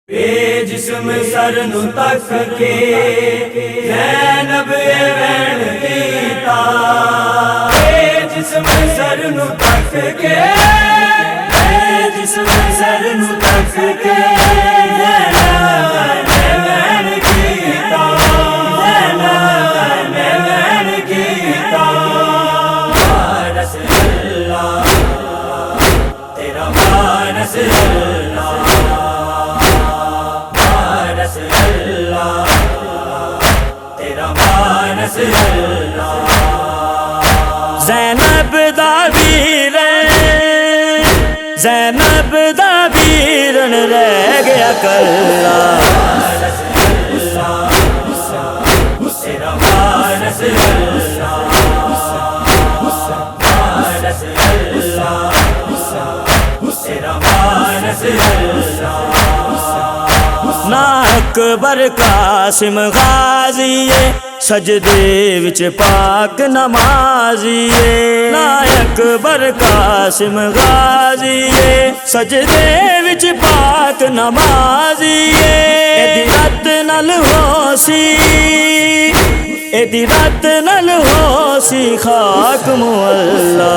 بے جسم سر نو تک کے زینب وین کیتا، بے جسم سر نو تک کے، بے جسم سر نو تک کے زینب وین کیتا، زینب وین کیتا۔ مانس اللہ تیرا مانس اللہ، زینب دا ویر، زینب دا ویرن رہ گیا کلا، نا اکبر قاسم غازیے سجدے وچ پاک نمازیے، نا اکبر قاسم غازیے سجدے وچ پاک نمازیے۔ ایدی رات نال ہوسی، ایدی رات نال ہوسی خاک معلا،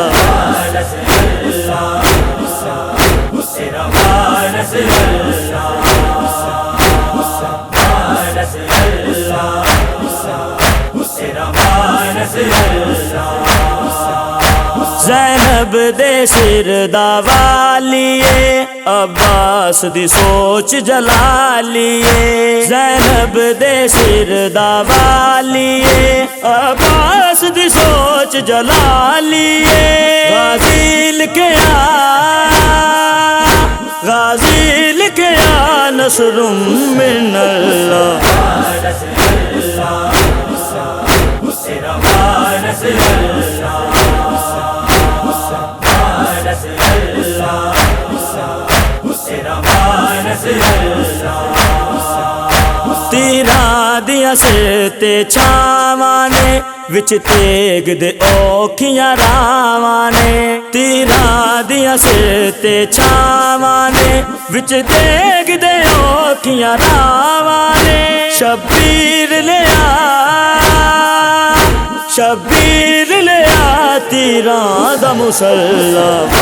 زینب دے سر دا والیے عباس دی سوچ جلالیے، زینب دے سر دا والیے عباس دی سوچ جلالیے۔ غازی لکھیا، غازی لکھیا نصر من اللہ، تیرا دیا سر تے چھاواں نے وچ تیگ دے اوکھیاں راواں نے، تیرا دیا سر تے چھاواں نے وچ تیگ دے اوکھیاں راواں نے۔ شبیر لیا، شبیر لیا تیراں دا مسلح،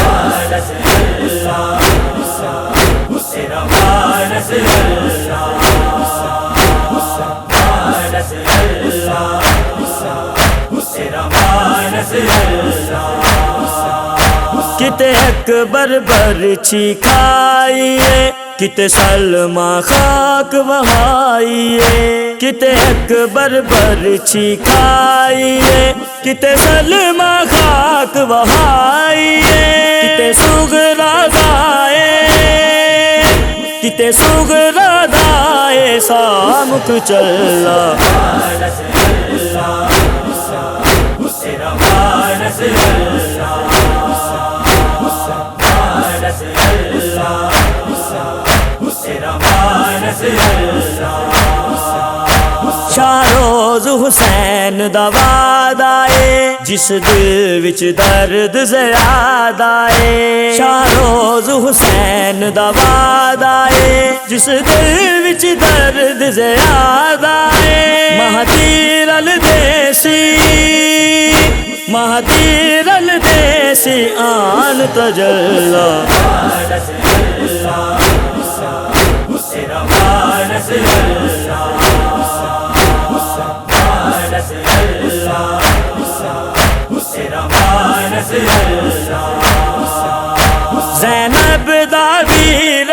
کتے اکبر برچھی کھائیے، کتے سلمہ خاک وہائیے، کتے اکبر برچھی کھائیے، کتے سلمہ خاک وہائیے۔ کتے سغرا دائے، کتے سغرا دائے سامک چلا، شاروز حسین دا وعدہ اے جس دل وچ درد زیادہ اے، شاروز حسین دا وعدہ اے جس دل وچ درد زیادہ اے۔ مہدی رل دیسی، مہدی رل دیسی آن تجلا، زینب دا ویر،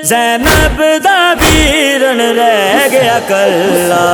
زینب دا ویرن رہ گیا کلا،